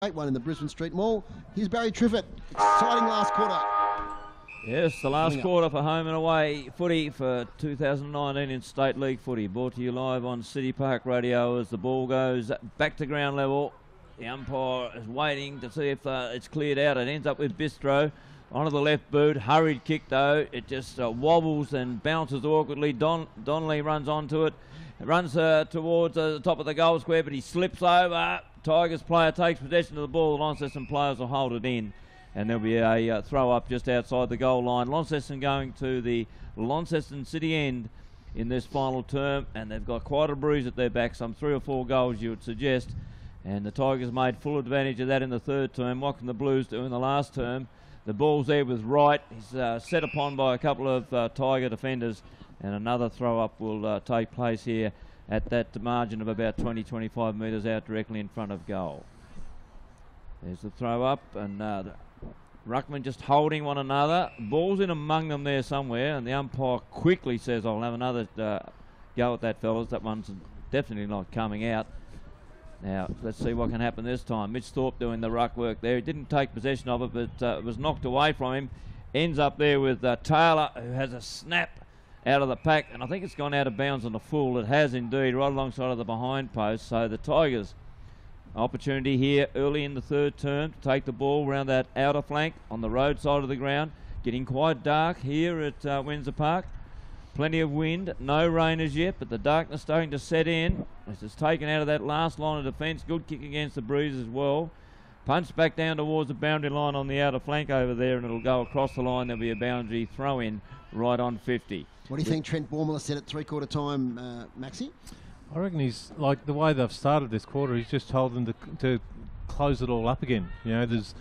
One in the Brisbane Street Mall. Here's Barry Triffett. Exciting last quarter. Yes, the last quarter for home and away footy for 2019 in State League footy. Brought to you live on City Park Radio as the ball goes back to ground level. The umpire is waiting to see if it's cleared out. It ends up with Bistro onto the left boot. Hurried kick though. It just wobbles and bounces awkwardly. Donnelly runs onto it. Runs towards the top of the goal square, but he slips over. Tigers player takes possession of the ball. The Launceston players will hold it in, and there'll be a throw up just outside the goal line. Launceston going to the Launceston City end in this final term, and they've got quite a bruise at their back, some 3 or 4 goals you would suggest, and the Tigers made full advantage of that in the third term. What can the Blues do in the last term? The ball's there with Wright. He's set upon by a couple of Tiger defenders, and another throw up will take place here at that margin of about 20-25 metres out directly in front of goal. There's the throw up, and Ruckman just holding one another. Ball's in among them there somewhere, and the umpire quickly says, I'll have another go at that, fellas. That one's definitely not coming out. Now, let's see what can happen this time. Mitch Thorpe doing the ruck work there. He didn't take possession of it, but it was knocked away from him. Ends up there with Taylor, who has a snap out of the pack, and I think it's gone out of bounds on the full. It has indeed, right alongside of the behind post. So the Tigers, opportunity here early in the third term to take the ball around that outer flank on the road side of the ground. Getting quite dark here at Windsor Park. Plenty of wind, no rain as yet, but the darkness starting to set in. This is taken out of that last line of defence. Good kick against the breeze as well. Punched back down towards the boundary line on the outer flank over there, and it'll go across the line. There'll be a boundary throw in right on 50. What do you think Trent Bormiller said at three-quarter time, Maxi? I reckon he's, like the way they've started this quarter, he's just told them to close it all up again. You know, there's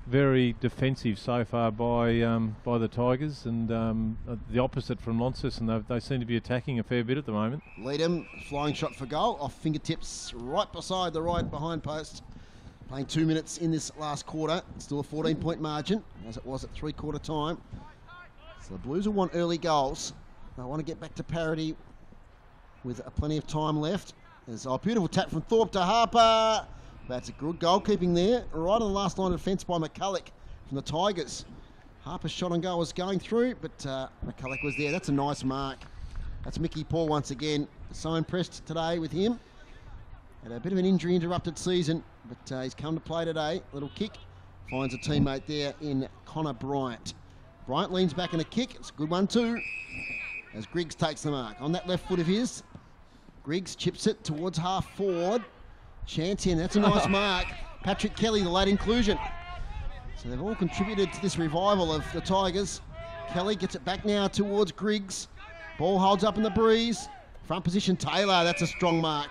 very defensive so far by the Tigers, and the opposite from Launceston. They seem to be attacking a fair bit at the moment. Leadham, flying shot for goal, off fingertips, right beside the right behind post. Playing 2 minutes in this last quarter. Still a 14-point margin, as it was at three-quarter time. So the Blues will want early goals. They want to get back to parity with plenty of time left. There's a beautiful tap from Thorpe to Harper. That's a good goalkeeping there. Right on the last line of defence by McCulloch from the Tigers. Harper's shot on goal was going through, but McCulloch was there. That's a nice mark. That's Mickey Paul once again. So impressed today with him. Had a bit of an injury-interrupted season, but he's come to play today. Little kick. Finds a teammate there in Connor Bryant. Bryant leans back in a kick. It's a good one too, as Griggs takes the mark. On that left foot of his, Griggs chips it towards half forward. Chance in, that's a nice mark. Patrick Kelly, the late inclusion. So they've all contributed to this revival of the Tigers. Kelly gets it back now towards Griggs. Ball holds up in the breeze. Front position, Taylor, that's a strong mark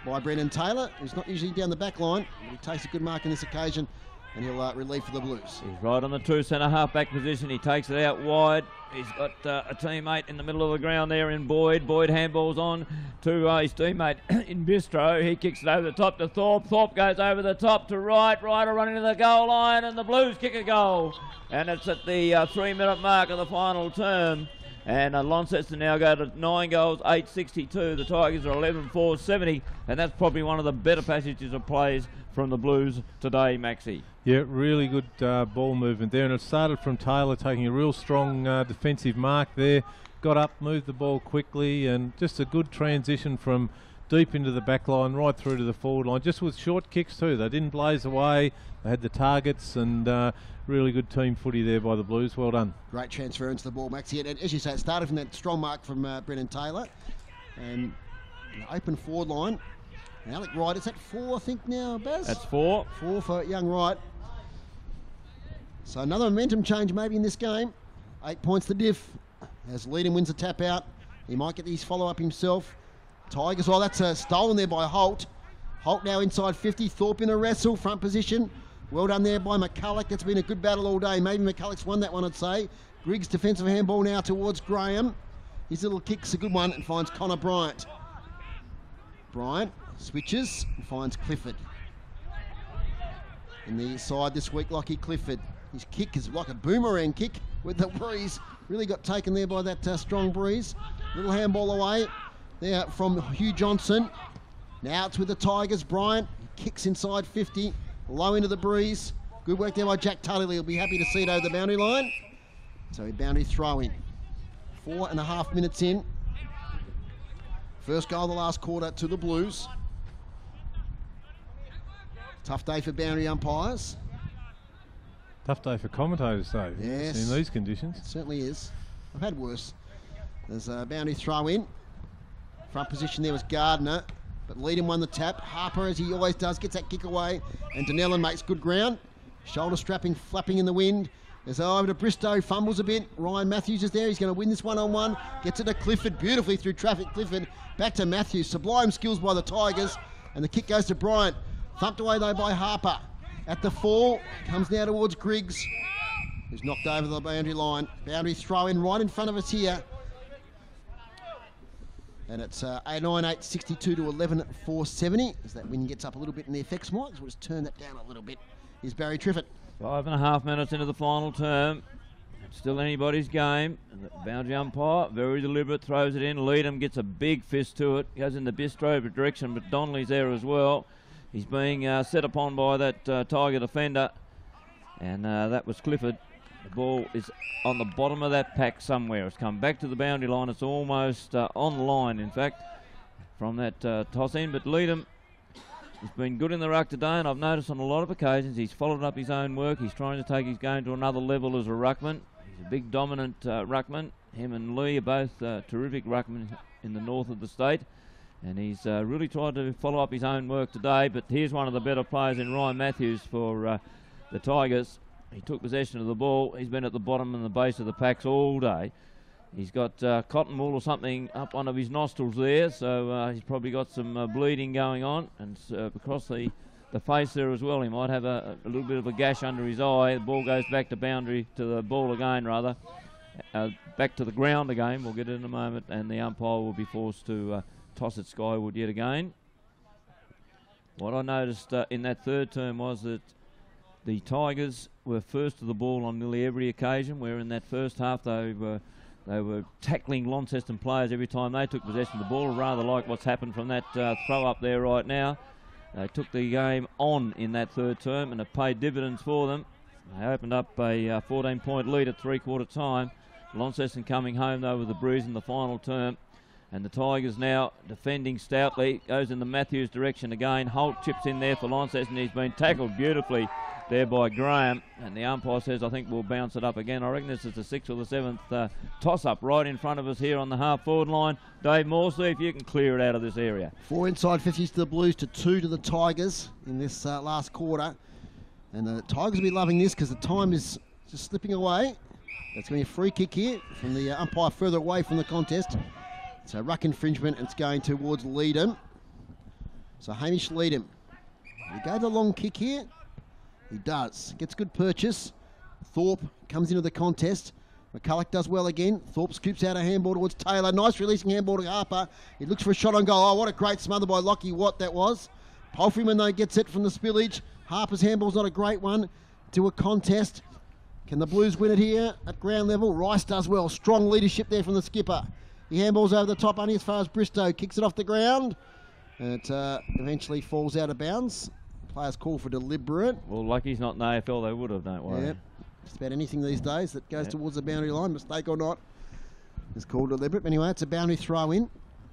by Brendan Taylor, who's not usually down the back line, but he takes a good mark on this occasion, and he'll relieve for the Blues. He's right on the true centre half-back position. He takes it out wide. He's got a teammate in the middle of the ground there in Boyd. Boyd handballs on to his teammate in Bistro. He kicks it over the top to Thorpe. Thorpe goes over the top to Wright. Wright running to the goal line, and the Blues kick a goal. And it's at the 3-minute mark of the final term. And Launceston now go to 9 goals, 862. The Tigers are 11-4, 70. And that's probably one of the better passages of plays from the Blues today, Maxie. Yeah, really good ball movement there. And it started from Taylor taking a real strong defensive mark there. Got up, moved the ball quickly, and just a good transition from deep into the back line right through to the forward line, just with short kicks too. They didn't blaze away. They had the targets, and really good team footy there by the Blues. Well done. Great transference to the ball, Maxie. And as you say, it started from that strong mark from Brendan Taylor. And an open forward line. And Alec Wright, is that 4, I think, now, Baz? That's 4. 4 for young Wright. So another momentum change maybe in this game. 8 points to diff. As Leadham wins the tap out. He might get his follow-up himself. Tigers, well, that's stolen there by Holt. Holt now inside 50. Thorpe in a wrestle, front position. Well done there by McCulloch. That's been a good battle all day. Maybe McCulloch's won that one, I'd say. Griggs' defensive handball now towards Graham. His little kick's a good one and finds Connor Bryant. Bryant switches and finds Clifford. In the side this week, Lockie Clifford. His kick is like a boomerang kick with the breeze. Really got taken there by that strong breeze. Little handball away there from Hugh Johnson. Now it's with the Tigers. Bryant kicks inside 50. low into the breeze. Good work there by Jack Tully. He'll be happy to see it over the boundary line. So a boundary throw in. 4.5 minutes in. First goal of the last quarter to the Blues. Tough day for boundary umpires. Tough day for commentators, though. Yes. In these conditions. It certainly is. I've had worse. There's a boundary throw in. Front position there was Gardner, but Leadham won the tap. Harper, as he always does, gets that kick away, and Denellen makes good ground. Shoulder strapping, flapping in the wind. There's over to Bristow, fumbles a bit. Ryan Matthews is there. He's going to win this one-on-one. Gets it to Clifford, beautifully through traffic. Clifford back to Matthews. Sublime skills by the Tigers, and the kick goes to Bryant. Thumped away though by Harper. At the fall, comes now towards Griggs, who's knocked over the boundary line. Boundary throw in right in front of us here. And it's 9.862 to 11.470. As that wind gets up a little bit in the effects marks, we'll just turn that down a little bit. Here's Barry Triffett. 5.5 minutes into the final term. It's still anybody's game. And the boundary umpire, very deliberate, throws it in. Leadham gets a big fist to it. Goes in the Bistro direction, but Donnelly's there as well. He's being set upon by that Tiger defender. And that was Clifford. The ball is on the bottom of that pack somewhere. It's come back to the boundary line. It's almost on the line, in fact, from that toss in. But Leadham has been good in the ruck today, and I've noticed on a lot of occasions he's followed up his own work. He's trying to take his game to another level as a ruckman. He's a big dominant ruckman. Him and Lee are both terrific ruckmen in the north of the state. And he's really tried to follow up his own work today. But here's one of the better players in Ryan Matthews for the Tigers. He took possession of the ball. He's been at the bottom and the base of the packs all day. He's got cotton wool or something up one of his nostrils there, so he's probably got some bleeding going on. And across the face there as well, he might have a little bit of a gash under his eye. The ball goes back to boundary, to the ball again rather. Back to the ground again, we'll get it in a moment, and the umpire will be forced to toss it skyward yet again. What I noticed in that third term was that the Tigers were first to the ball on nearly every occasion, where in that first half they were tackling Launceston players every time they took possession of the ball, rather like what's happened from that throw up there right now. They took the game on in that third term, and it paid dividends for them. They opened up a 14-point lead at three-quarter time. Launceston coming home though with the breeze in the final term. And the Tigers now defending stoutly. Goes in the Matthews direction again. Holt chips in there for Launceston. He's been tackled beautifully there by Graham. And the umpire says, I think we'll bounce it up again. I reckon this is the 6th or the 7th toss-up right in front of us here on the half-forward line. Dave Moore, see if you can clear it out of this area. 4 inside 50s to the Blues to 2 to the Tigers in this last quarter. And the Tigers will be loving this because the time is just slipping away. That's going to be a free kick here from the umpire further away from the contest. So ruck infringement, and it's going towards Leadham. So Hamish Leadham. He gave the long kick here. He does. Gets good purchase. Thorpe comes into the contest. McCulloch does well again. Thorpe scoops out a handball towards Taylor. Nice releasing handball to Harper. He looks for a shot on goal. Oh, what a great smother by Lockie Watt that was. Palfreyman, though, gets it from the spillage. Harper's handball's not a great one to a contest. Can the Blues win it here at ground level? Rice does well. Strong leadership there from the skipper. He handballs over the top only as far as Bristow. Kicks it off the ground. And it eventually falls out of bounds. Players call for deliberate. Well, Lucky's not in the AFL, they would have, don't worry. Yep. Just about anything these days that goes towards the boundary line, mistake or not, is called deliberate. But anyway, it's a boundary throw in.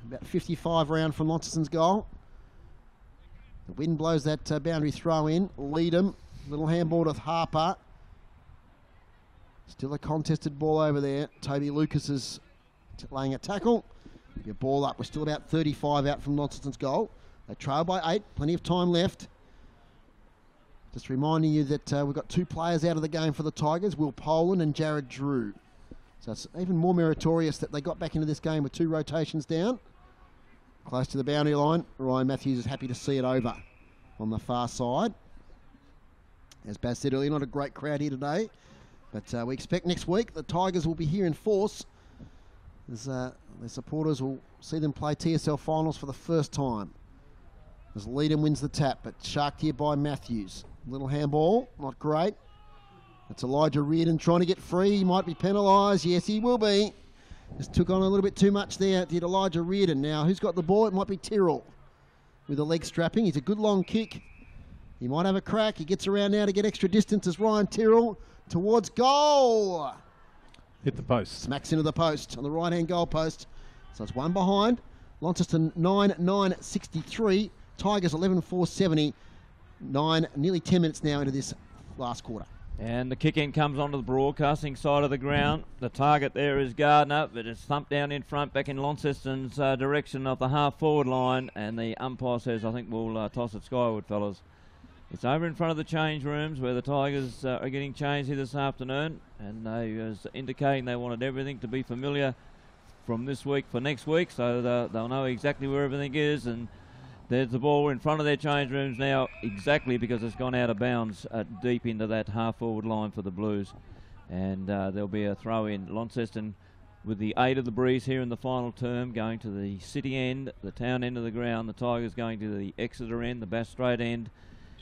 About 55 round from Launceston's goal. The wind blows that boundary throw in. Leadham. Little handball to Harper. Still a contested ball over there. Toby Lucas is laying a tackle. Your ball up. We're still about 35 out from Launceston's goal. They trail by 8. Plenty of time left. Just reminding you that we've got 2 players out of the game for the Tigers, Will Poland and Jared Drew. So it's even more meritorious that they got back into this game with 2 rotations down. Close to the boundary line. Ryan Matthews is happy to see it over on the far side. As Baz said earlier, not a great crowd here today. But we expect next week the Tigers will be here in force. As their supporters will see them play TSL finals for the first time. As Leadham wins the tap, but sharked here by Matthews. Little handball, not great. That's Elijah Reardon trying to get free. He might be penalised. Yes, he will be. Just took on a little bit too much there, did Elijah Reardon. Now, who's got the ball? It might be Tyrrell with the leg strapping. He's a good long kick. He might have a crack. He gets around now to get extra distance as Ryan Tyrrell towards goal. Hit the post. Smacks into the post on the right-hand goal post. So it's one behind. Launceston 9-9-63. Tigers 11-4-70. Nearly 10 minutes now into this last quarter. And the kick-in comes onto the broadcasting side of the ground. The target there is Gardner, but it's thumped down in front back in Launceston's direction of the half-forward line. And the umpire says, I think we'll toss it skyward, fellas. It's over in front of the change rooms where the Tigers are getting changed here this afternoon. And they was indicating they wanted everything to be familiar from this week for next week. So they'll know exactly where everything is. And there's the ball in front of their change rooms now, exactly because it's gone out of bounds deep into that half-forward line for the Blues. And there'll be a throw in. Launceston with the 8 of the Breeze here in the final term, going to the city end, the town end of the ground. The Tigers going to the Exeter end, the Bass Strait end.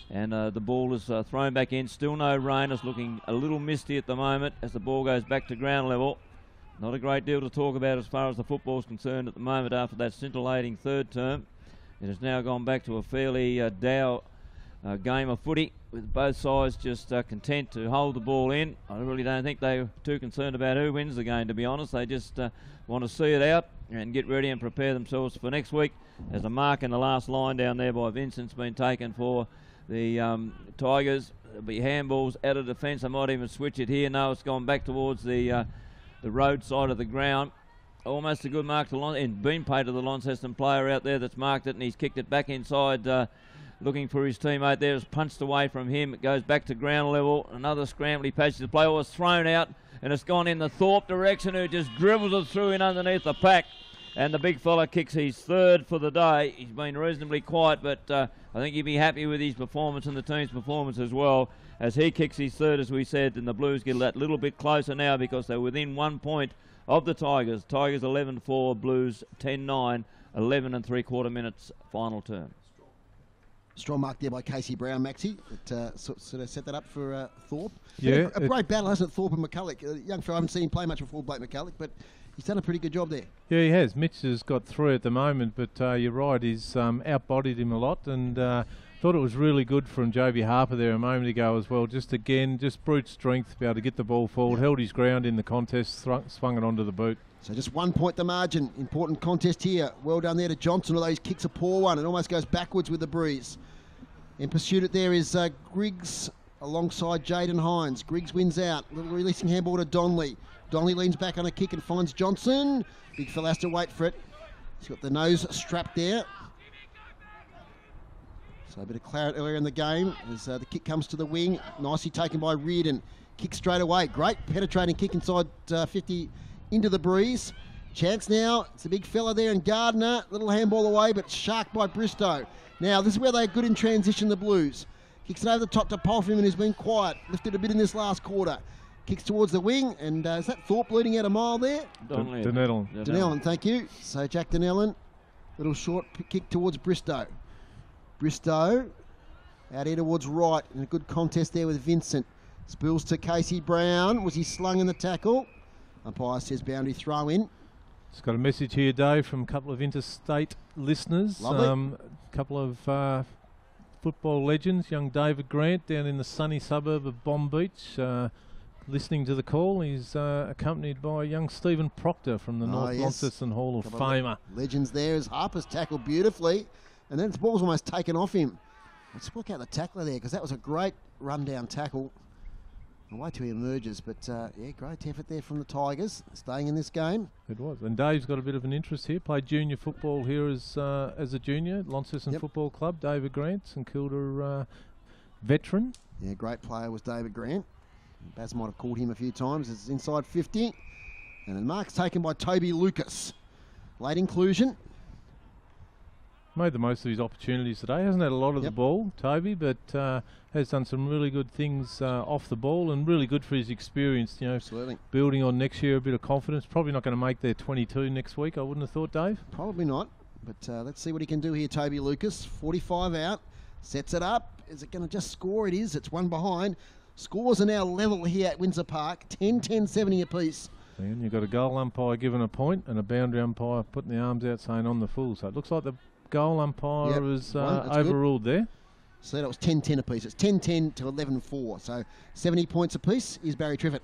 And the ball is thrown back in. Still no rain. It's looking a little misty at the moment as the ball goes back to ground level. Not a great deal to talk about as far as the football's concerned at the moment after that scintillating third term. It has now gone back to a fairly dour game of footy, with both sides just content to hold the ball in. I really don't think they're too concerned about who wins the game, to be honest. They just want to see it out and get ready and prepare themselves for next week. As a mark in the last line down there by Vincent's been taken for the Tigers. There'll be handballs out of defence. They might even switch it here. No, it's gone back towards the road side of the ground. Almost a good mark to and been paid to the Launceston player out there that's marked it, and he's kicked it back inside looking for his teammate there. It's punched away from him. It goes back to ground level. Another scrambly passage. The play was thrown out, and it's gone in the Thorpe direction, who just dribbles it through in underneath the pack. And the big fella kicks his third for the day. He's been reasonably quiet, but I think he'd be happy with his performance and the team's performance as well, as he kicks his third, as we said, and the Blues get that little bit closer now because they're within 1 point of the Tigers. Tigers 11-4, Blues 10-9, 11 3/4 minutes final term. Strong mark there by Casey Brown, Maxie. That sort of set that up for Thorpe. Yeah, a great battle, hasn't it, Thorpe and McCulloch? Young fella, I haven't seen him play much before, Blake McCulloch, but he's done a pretty good job there. Yeah, he has. Mitch has got 3 at the moment, but you're right, he's outbodied him a lot, and thought it was really good from Jovi Harper there a moment ago as well. Just brute strength to be able to get the ball forward, held his ground in the contest, swung it onto the boot. So just 1 point the margin. Important contest here. Well done there to Johnson, although his kick's a poor one. It almost goes backwards with the Breeze. In pursuit it there is Griggs alongside Jaden Hines. Griggs wins out. Little releasing handball to Donnelly. Donnelly leans back on a kick and finds Johnson. Big fella has to wait for it. He's got the nose strapped there. So a bit of claret earlier in the game as the kick comes to the wing. Nicely taken by Reardon. Kick straight away. Great penetrating kick inside 50 into the Breeze. Chance now. It's a big fella there, and Gardner. Little handball away, but sharked by Bristow. Now, this is where they're good in transition, the Blues. Kicks it over the top to Polfman, who's been quiet. Lifted a bit in this last quarter. Kicks towards the wing, and is that Thorpe leading out a mile there? Dunellen, thank you. So Jack Dunellen, little short kick towards Bristow. Bristow out here towards right, and a good contest there with Vincent. Spills to Casey Brown. Was he slung in the tackle? Umpire says boundary throw in. Just got a message here, Dave, from a couple of interstate listeners. Lovely. A couple of football legends, young David Grant down in the sunny suburb of Bomb Beach, listening to the call. He's accompanied by young Stephen Proctor from the North Launceston Hall of Famer. Legends there as Harper's tackled beautifully, and then its ball's almost taken off him. Let's look at the tackler there, because that was a great rundown tackle. I'll wait till he emerges, but yeah, great effort there from the Tigers, staying in this game. It was, and Dave's got a bit of an interest here. Played junior football here as a junior, Launceston Football Club. David Grant, St Kilda veteran. Yeah, great player was David Grant. Baz might have called him a few times. It's inside 50, and the mark's taken by Toby Lucas. Late inclusion. Made the most of his opportunities today. Hasn't had a lot of the ball, Toby, but has done some really good things off the ball, and really good for his experience. You know, absolutely. Building on next year, a bit of confidence. Probably not going to make their 22 next week, I wouldn't have thought, Dave. Probably not, but let's see what he can do here, Toby Lucas. 45 out, sets it up. Is it going to just score? It is. It's one behind. Scores are now level here at Windsor Park, 10-10-70 apiece. And you've got a goal umpire giving a point and a boundary umpire putting the arms out saying on the full. So it looks like the goal umpire was overruled there. So that was 10-10 apiece. It's 10-10 to 11-4. So 70 points apiece is Barry Triffett.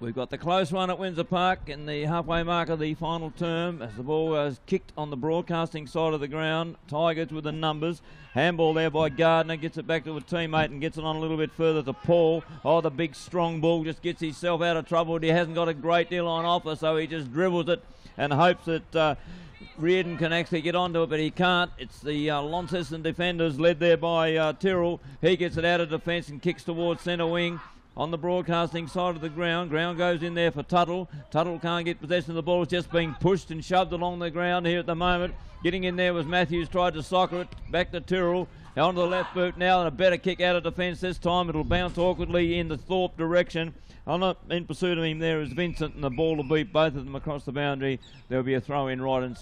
We've got the close one at Windsor Park in the halfway mark of the final term as the ball is kicked on the broadcasting side of the ground. Tigers with the numbers. Handball there by Gardner. Gets it back to a teammate and gets it on a little bit further to Paul. Oh, the big strong bull just gets himself out of trouble. He hasn't got a great deal on offer, so he just dribbles it and hopes that Reardon can actually get onto it, but he can't. It's the Launceston defenders led there by Tyrrell. He gets it out of defence and kicks towards centre wing. On the broadcasting side of the ground. Ground goes in there for Tuttle. Tuttle can't get possession of the ball. It's just being pushed and shoved along the ground here at the moment. Getting in there was Matthews, tried to soccer it. Back to Tyrrell. Onto the left boot now, and a better kick out of defence this time. It'll bounce awkwardly in the Thorpe direction. In pursuit of him there is Vincent, and the ball will beat both of them across the boundary. There'll be a throw in right in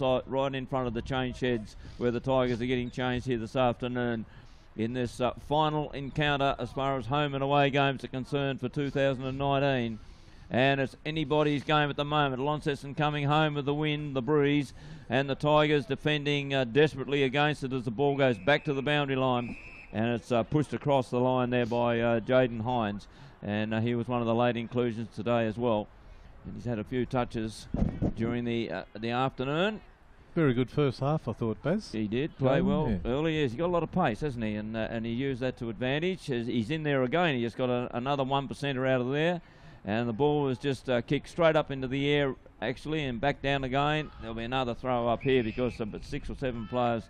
front of the change sheds where the Tigers are getting changed here this afternoon. In this final encounter as far as home and away games are concerned for 2019. And it's anybody's game at the moment. Launceston coming home with the wind, the breeze, and the Tigers defending desperately against it as the ball goes back to the boundary line. And it's pushed across the line there by Jaden Hines. And he was one of the late inclusions today as well. And he's had a few touches during the afternoon. Very good first half, I thought, Baz. He did play well early. He's got a lot of pace, hasn't he? And he used that to advantage. He's in there again. He just got another 1%er out of there. And the ball was just kicked straight up into the air, actually, and back down again. There'll be another throw up here because 6 or 7 players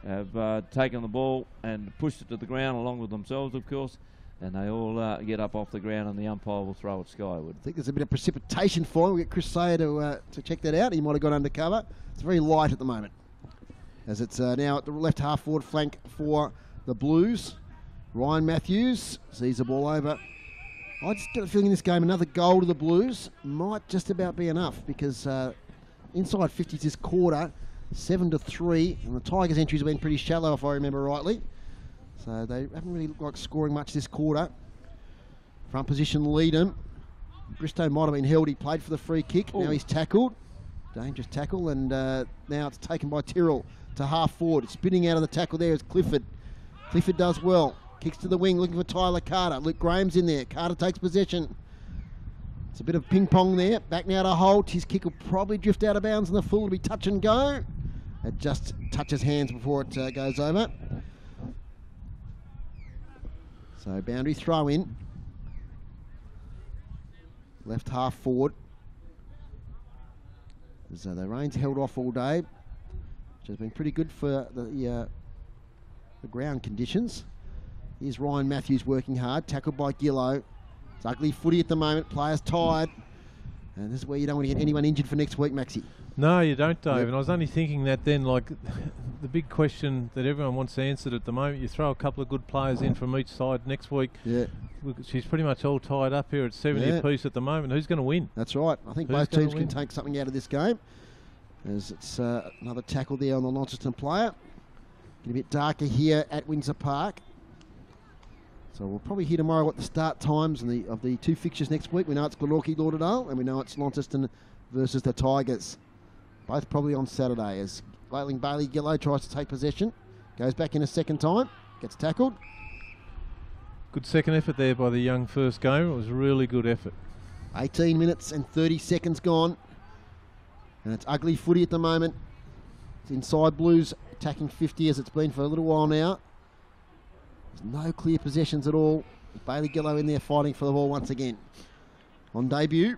have taken the ball and pushed it to the ground along with themselves, of course. And they all get up off the ground, and the umpire will throw it skyward. I think there's a bit of precipitation for him. We'll get Chris Sayer to check that out. He might have gone undercover. It's very light at the moment. As it's now at the left half forward flank for the Blues. Ryan Matthews sees the ball over. I just get a feeling in this game another goal to the Blues might just about be enough because inside 50s this quarter, 7-3, and the Tigers' entries have been pretty shallow if I remember rightly. So they haven't really looked like scoring much this quarter. Front position lead him. Bristow might have been held. He played for the free kick. Ooh. Now he's tackled. Dangerous tackle. And now it's taken by Tyrrell to half forward. Spinning out of the tackle there is Clifford. Clifford does well. Kicks to the wing looking for Tyler Carter. Luke Graham's in there. Carter takes possession. It's a bit of ping pong there. Back now to Holt. His kick will probably drift out of bounds and the full will be touch and go. It just touches hands before it goes over. So boundary throw in. Left half forward. So the rain's held off all day, which has been pretty good for the ground conditions. Here's Ryan Matthews working hard, tackled by Gillow. It's ugly footy at the moment, players tired. And this is where you don't want to get anyone injured for next week, Maxie. No, you don't, Dave. Yep. And I was only thinking that then, like, the big question that everyone wants answered at the moment, you throw a couple of good players in from each side next week. Yeah. She's pretty much all tied up here at 70 apiece at the moment. Who's going to win? That's right. I think both teams can take something out of this game. As it's another tackle there on the Launceston player. Get a bit darker here at Windsor Park. So we'll probably hear tomorrow what the start times of the two fixtures next week. We know it's Glenorchy Lauderdale, and we know it's Launceston versus the Tigers. Both probably on Saturday as Bailey Gillow tries to take possession. Goes back in a second time. Gets tackled. Good second effort there by the young first game. It was a really good effort. 18 minutes and 30 seconds gone. And it's ugly footy at the moment. It's inside Blues attacking 50 as it's been for a little while now. There's no clear possessions at all. Bailey Gillow in there fighting for the ball once again. On debut.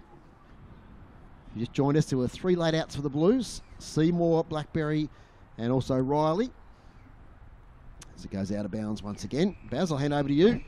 You just joined us. There were 3 laid outs for the Blues. Seymour, Blackberry, and also Riley. As it goes out of bounds once again. Baz, I'll hand over to you.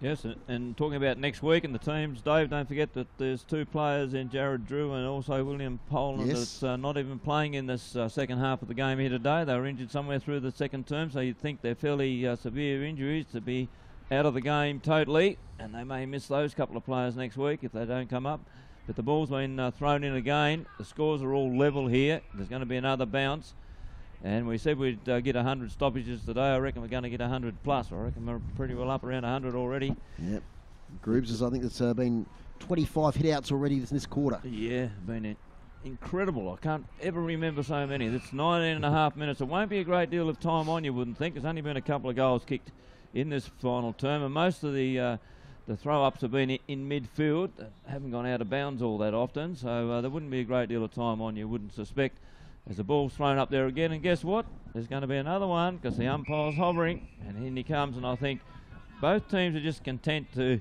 Yes, and talking about next week and the teams, Dave, don't forget that there's 2 players in Jared Drew and also William Poland that's not even playing in this second half of the game here today. They were injured somewhere through the second term, so you'd think they're fairly severe injuries to be out of the game totally, and they may miss those couple of players next week if they don't come up. But the ball's been thrown in again. The scores are all level here. There's going to be another bounce. And we said we'd get 100 stoppages today. I reckon we're going to get 100 plus. I reckon we're pretty well up around 100 already. Yep. Grooves, I think it's been 25 hit-outs already this quarter. Yeah, been incredible. I can't ever remember so many. It's 19.5 minutes. It won't be a great deal of time on, you wouldn't think. There's only been a couple of goals kicked in this final term, and most of the throw-ups have been in midfield. Haven't gone out of bounds all that often, so there wouldn't be a great deal of time on, you wouldn't suspect. As the ball's thrown up there again, and guess what? There's going to be another one because the umpire's hovering, and in he comes, and I think both teams are just content to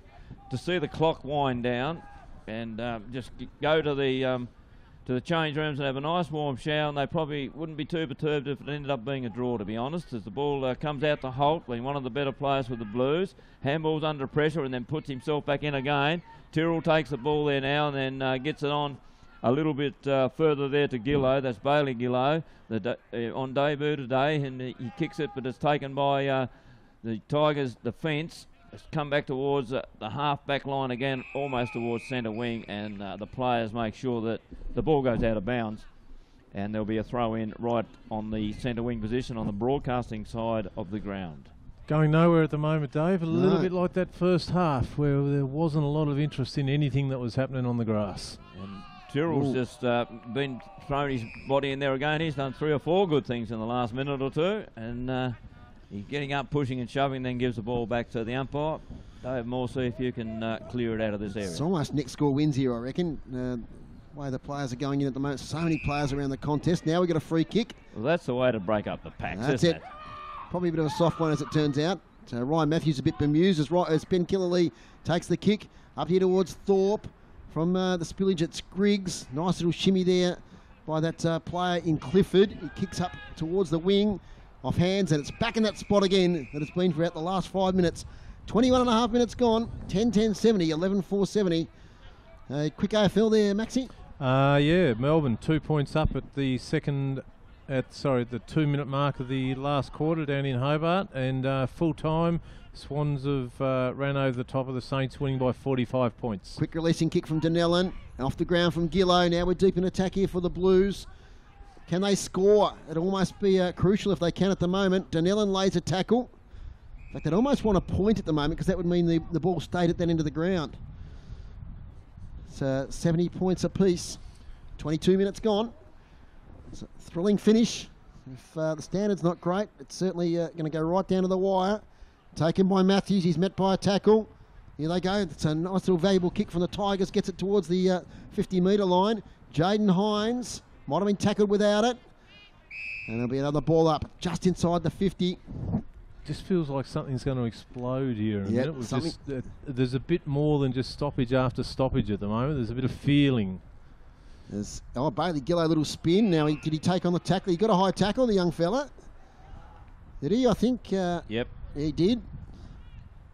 see the clock wind down and just go to the change rooms and have a nice warm shower, and they probably wouldn't be too perturbed if it ended up being a draw, to be honest, as the ball comes out to Holt, being one of the better players for the Blues. Handball's under pressure and then puts himself back in again. Tyrrell takes the ball there now and then gets it on a little bit further there to Gillow. That's Bailey Gillow on debut today, and he kicks it, but it's taken by the Tigers' defence. It's come back towards the half-back line again, almost towards centre wing, and the players make sure that the ball goes out of bounds, and there'll be a throw-in right on the centre wing position on the broadcasting side of the ground. Going nowhere at the moment, Dave. A little bit like that first half, where there wasn't a lot of interest in anything that was happening on the grass. And Tyrrell's just been throwing his body in there again. He's done 3 or 4 good things in the last minute or two, and he's getting up, pushing and shoving, then gives the ball back to the umpire. Dave Moore, see if you can clear it out of this area. It's almost next score wins here, I reckon. The way the players are going in at the moment, so many players around the contest. Now we've got a free kick. Well, that's the way to break up the packs, That's isn't it. Probably a bit of a soft one as it turns out. So Ryan Matthews a bit bemused as Ben Killerley takes the kick up here towards Thorpe from the spillage at Griggs. Nice little shimmy there by that player in Clifford. He kicks up towards the wing off hands, and it's back in that spot again that it's been throughout the last 5 minutes. 21.5 minutes gone. 10-10-70, 11-4-70. Quick AFL there, Maxi. Yeah, Melbourne 2 points up at the 2-minute mark of the last quarter down in Hobart, and full time Swans have ran over the top of the Saints, winning by 45 points. Quick releasing kick from Donnellan, off the ground from Gillow. Now we're deep in attack here for the Blues. Can they score? It'll almost be crucial if they can at the moment. Donnellan lays a tackle. In fact, they'd almost want a point at the moment because that would mean the ball stayed at that end of the ground. It's 70 points apiece. 22 minutes gone. It's a thrilling finish. If the standard's not great, it's certainly going to go right down to the wire. Taken by Matthews. He's met by a tackle. Here they go. It's a nice little valuable kick from the Tigers. Gets it towards the 50-metre line. Jaden Hines might have been tackled without it. And there'll be another ball up just inside the 50. Just feels like something's going to explode here in a minute. Something. There's a bit more than just stoppage after stoppage at the moment. There's a bit of feeling. There's Bailey Gillow, little spin. Now, did he take on the tackle? He got a high tackle, the young fella. Did he? I think. Yep. He did.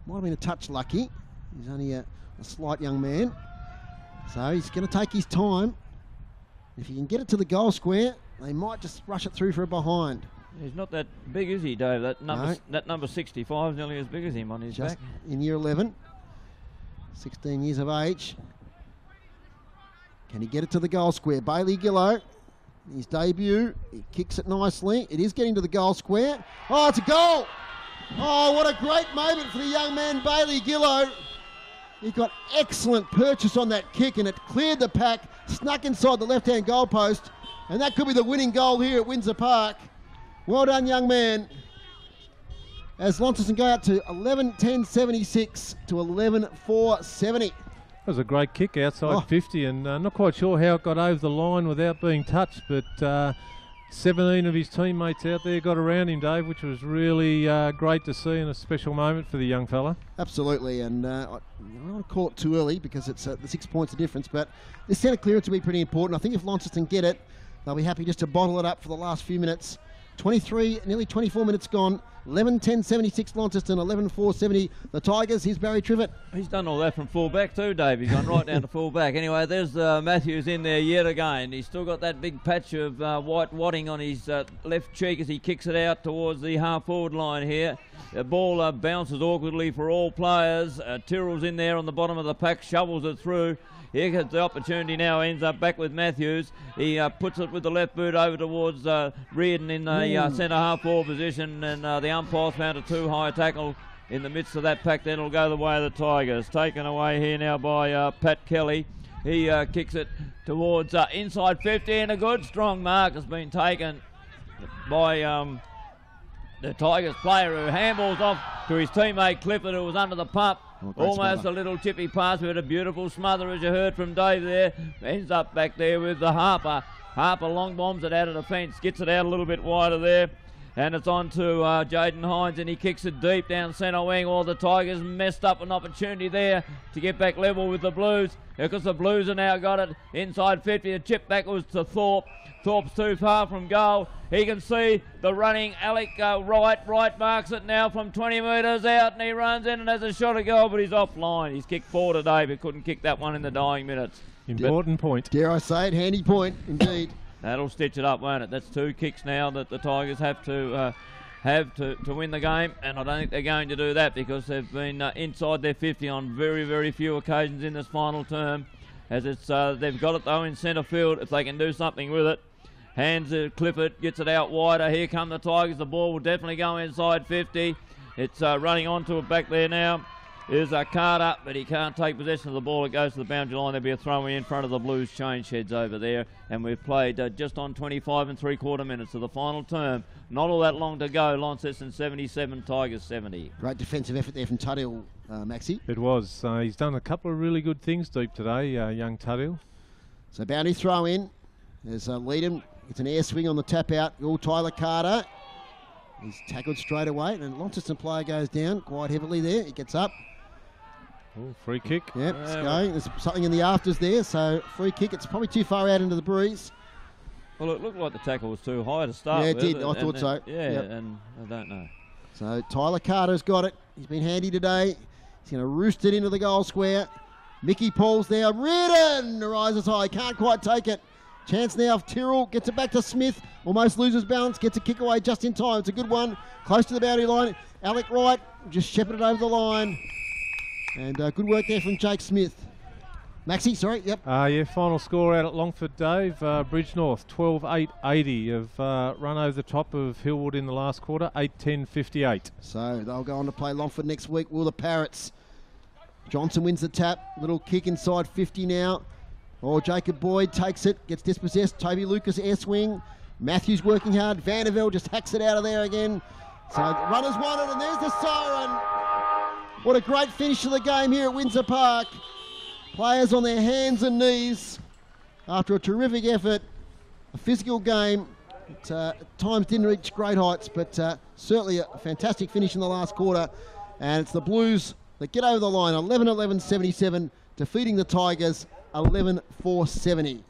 Might have been a touch lucky. He's only a slight young man. So he's going to take his time. If he can get it to the goal square, they might just rush it through for a behind. He's not that big, is he, Dave? That number 65 is nearly as big as him on his Just back. in year 11. 16 years of age. Can he get it to the goal square? Bailey Gillow, his debut. He kicks it nicely. It is getting to the goal square. Oh, it's a goal! Oh, what a great moment for the young man, Bailey Gillow. He got excellent purchase on that kick, and it cleared the pack, snuck inside the left-hand goal post, and that could be the winning goal here at Windsor Park. Well done, young man. As Launceston go out to 11-10-76 to 11-4-70. That was a great kick outside 50, and not quite sure how it got over the line without being touched, but 17 of his teammates out there got around him, Dave, which was really great to see and a special moment for the young fella. Absolutely, and I don't want to call it too early because it's the 6 points of difference, but this centre clearance will be pretty important. I think if Launceston get it, they'll be happy just to bottle it up for the last few minutes. 23, nearly 24 minutes gone. 11-10-76 Launceston, 11-4-70 the Tigers. Here's Barry Trivet. He's done all that from full back too, Dave. He's gone right down to full back. Anyway, there's Matthews in there yet again. He's still got that big patch of white wadding on his left cheek as he kicks it out towards the half-forward line here. The ball bounces awkwardly for all players. Tyrrell's in there on the bottom of the pack, shovels it through. Here gets the opportunity now, ends up back with Matthews. He puts it with the left boot over towards Reardon in the centre half-forward position, and the umpire's found a too high tackle in the midst of that pack. Then it'll go the way of the Tigers. Taken away here now by Pat Kelly. He kicks it towards inside 50, and a good strong mark has been taken by the Tigers player, who handballs off to his teammate Clifford, who was under the pump. Almost a little chippy pass, but a beautiful smother, as you heard from Dave there. Ends up back there with the Harper. Harper long bombs it out of the fence, gets it out a little bit wider there. And it's on to Jaden Hines, and he kicks it deep down centre wing. All the Tigers messed up an opportunity there to get back level with the Blues, because the Blues have now got it inside 50. The chip back was to Thorpe. Thorpe's too far from goal. He can see the running Alec right marks it now from 20 metres out, and he runs in and has a shot at goal, but he's offline. He's kicked 4 today, but couldn't kick that one in the dying minutes. Important point. Dare I say it, handy point indeed. That'll stitch it up, won't it? That's 2 kicks now that the Tigers have to win the game, and I don't think they're going to do that, because they've been inside their 50 on very, very few occasions in this final term. As it's they've got it though in centre field if they can do something with it. Hands it, Clifford gets it out wider. Here come the Tigers. The ball will definitely go inside 50. It's running onto it back there now. There's Carter, but he can't take possession of the ball. It goes to the boundary line. There'll be a throw in front of the Blues change sheds over there. And we've played just on 25 3/4 minutes of the final term. Not all that long to go. Launceston 77, Tigers 70. Great defensive effort there from Tuddill, Maxi. It was. He's done a couple of really good things deep today, young Tuddill. So boundary throw in. There's Leadham. It's an air swing on the tap out. Tyler Carter. He's tackled straight away. And Launceston player goes down quite heavily there. He gets up. Oh, free kick. Yep, it's going. There's something in the afters there, so free kick. It's probably too far out into the breeze. Well, it looked like the tackle was too high to start with. Yeah, it did. I thought so. Yeah, yep. And I don't know. So Tyler Carter's got it. He's been handy today. He's going to roost it into the goal square. Mickey Paul's there. Reardon rises high. Can't quite take it. Chance now of Tyrrell. Gets it back to Smith. Almost loses balance. Gets a kick away just in time. It's a good one. Close to the boundary line. Alec Wright just shepherded over the line. And good work there from Jake Smith. Maxi, sorry, yep. Yeah, final score out at Longford, Dave. Bridgenorth 12-8-80 have run over the top of Hillwood in the last quarter, 8-10-58. So they'll go on to play Longford next week. Will the Parrots? Johnson wins the tap. Little kick inside 50 now. Oh, Jacob Boyd takes it, gets dispossessed. Toby Lucas air swing. Matthews working hard. Vandervelde just hacks it out of there again. So the runners won it, and there's the siren. What a great finish to the game here at Windsor Park. Players on their hands and knees after a terrific effort. A physical game. At times didn't reach great heights, but certainly a fantastic finish in the last quarter. And it's the Blues that get over the line, 11-11-77, defeating the Tigers 11-4-70.